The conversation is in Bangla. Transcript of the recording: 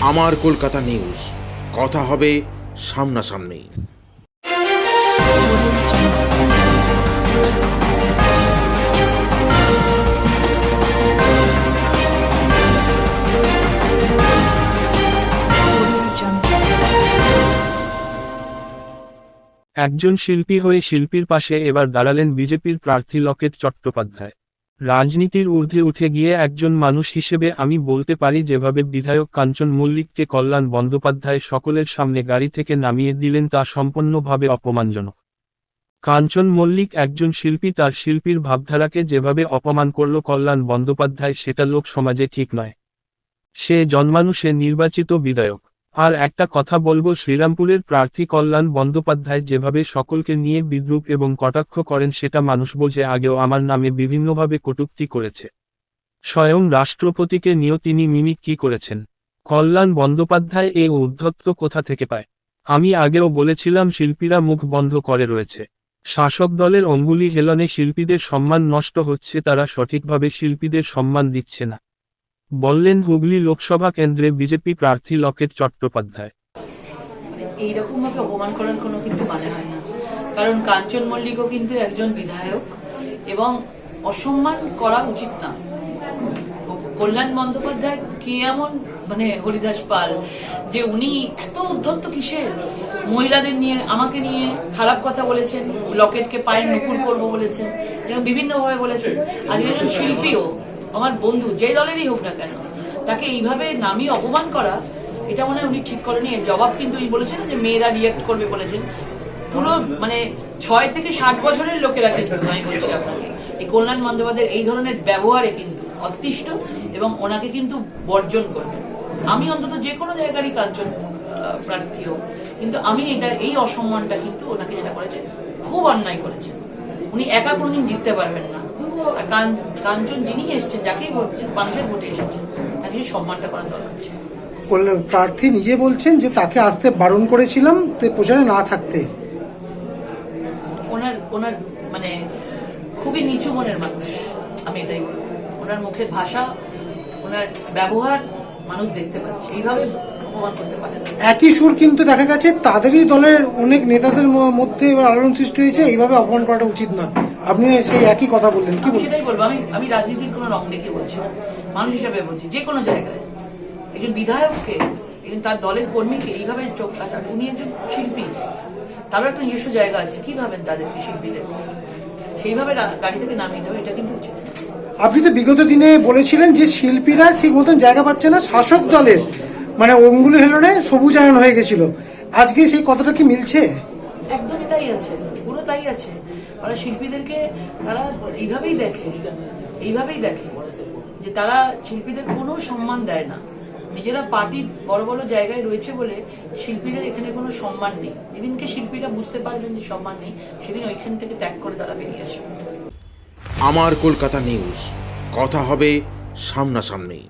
আমার কলকাতা নিউজ, কথা হবে সামনাসামনি। একজন শিল্পী হয়ে শিল্পীর পাশে এবার দাঁড়ালেন বিজেপির প্রার্থী লকেট চট্টোপাধ্যায়। রাজনীতির ঊর্ধ্বে উঠে গিয়ে একজন মানুষ হিসেবে আমি বলতে পারি, যেভাবে বিধায়ক কাঞ্চন মল্লিককে কল্যাণ বন্দ্যোপাধ্যায় সকলের সামনে গাড়ি থেকে নামিয়ে দিলেন তা সম্পূর্ণভাবে অপমানজনক। কাঞ্চন মল্লিক একজন শিল্পী, তার শিল্পীর ভাবধারাকে যেভাবে অপমান করল কল্যাণ বন্দ্যোপাধ্যায়, সেটা লোক সমাজে ঠিক নয়। সে জনমানুষে নির্বাচিত বিধায়ক। আর একটা কথা বলবো, শ্রীরামপুরের প্রার্থী কল্যাণ বন্দ্যোপাধ্যায় যেভাবে সকলকে নিয়ে বিদ্রূপ এবং কটাক্ষ করেন, সেটা মানুষ বোঝে। আগেও আমার নামে বিভিন্নভাবে কটূক্তি করেছে। স্বয়ং রাষ্ট্রপতিকে নিয়েও তিনি মিমিক্রি করেছেন। কল্যাণ বন্দ্যোপাধ্যায় এই উদ্ধত্ত কোথা থেকে পায়? আমি আগেও বলেছিলাম, শিল্পীরা মুখ বন্ধ করে রয়েছে। শাসক দলের অঙ্গুলি হেলনে শিল্পীদের সম্মান নষ্ট হচ্ছে, তারা সঠিকভাবে শিল্পীদের সম্মান দিচ্ছে না, বললেন হুগলি লোকসভা কেন্দ্রে বিজেপি প্রার্থী লকেট চট্টোপাধ্যায়। এইরকম ভাবে অপমান করার কোনো কিন্তু মানে হয় না, কারণ কাঞ্চন মল্লিকও কিন্তু একজন বিধায়ক এবং অসম্মান করা উচিত না। কল্যাণ বন্দ্যোপাধ্যায় কি এমন হরিদাস পাল যে উনি এত উদ্ধত্ত কিসের? মহিলাদের নিয়ে, আমাকে নিয়ে খারাপ কথা বলেছেন, লকেটকে পায়ে নুপুর করবো বলেছেন এবং বিভিন্নভাবে বলেছেন। আজকে একজন শিল্পীও, আমার বন্ধু, যে দলেরই হোক না কেন, তাকে এইভাবে নামিয়ে অপমান করা, এটা মনে হয় উনি ঠিক করেনি। জবাব কিন্তু উনি বলেছেন যে মেয়েরা রিয়েক্ট করবে বলেছেন। পুরো 6 থেকে 60 বছরের লোকেরা কিন্তু, আমি বলছি আপনাকে, এই কল্যাণ বন্দ্যোপাধ্যায়ের এই ধরনের ব্যবহারে কিন্তু অতিষ্ঠ এবং ওনাকে কিন্তু বর্জন করবেন। আমি অন্তত যে কোনো জায়গারই কাঞ্চন প্রার্থী হোক, কিন্তু আমি এই অসম্মানটা কিন্তু ওনাকে যেটা করেছে, খুব অন্যায় করেছেন। উনি একা কোনোদিন জিততে পারবেন না। আর কাঞ্চন যিনি এসছেন, যাকেই ভোট, মানুষের ভোটে এসেছেন, তাকে সম্মানটা করার দরকার ছিল। প্রার্থী নিজে বলছেন যে তাকে আসতে বারণ করেছিলাম প্রচারে না থাকতে। ওনার খুবই নিচু মনের মানুষ, আমি এটাই বলবো। ওনার মুখের ভাষা, ওনার ব্যবহার মানুষ দেখতে পাচ্ছে, এইভাবে অপমান করতে পারে না। একই সুর কিন্তু দেখা গেছে তাদেরই দলের অনেক নেতাদের মধ্যে এবার আলোড়ন সৃষ্টি হয়েছে, এইভাবে অপমান করাটা উচিত না। আপনি সেই একই কথা বললেন, কি বলবেন? সেটাই বলবো। আমি রাজনীতির কোনো রং দেখে বলছি না, মানুষ হিসাবে বলছি। যে কোনো জায়গায় একজন বিধায়ককে, তার দলের কর্মীকে এইভাবে চোখ কাটা, উনি একজন শিল্পী, তারও একটা নিজস্ব জায়গা আছে। কি ভাবেন তাদেরকে, শিল্পীদের সেইভাবে গাড়ি থেকে নামিয়ে দেবে, এটা কিন্তু উচিত। আপনি তো বিগত দিনে বলেছিলেন যে শিল্পীরা ঠিক মতন জায়গা পাচ্ছে না, শাসক দলের অঙ্গুলি হেলনে সবুজায়ন হয়ে গেছিল। আজকে সেই কথাটা কি মিলছে? একদমই তাই আছে, পুরো তাই আছে। ওরা শিল্পীদেরকে তারা এইভাবেই দেখে যে তারা শিল্পীদের কোনো সম্মান দেয় না। নিজেরা পার্টির বড় বড় জায়গায় রয়েছে বলে শিল্পীদের এখানে কোনো সম্মান নেই। যেদিনকে শিল্পীরা বুঝতে পারবেন যে সম্মান নেই, সেদিন ওইখান থেকে ত্যাগ করে তারা বেরিয়ে আসবে। আমার কলকাতা নিউজ, কথা হবে সামনাসামনি।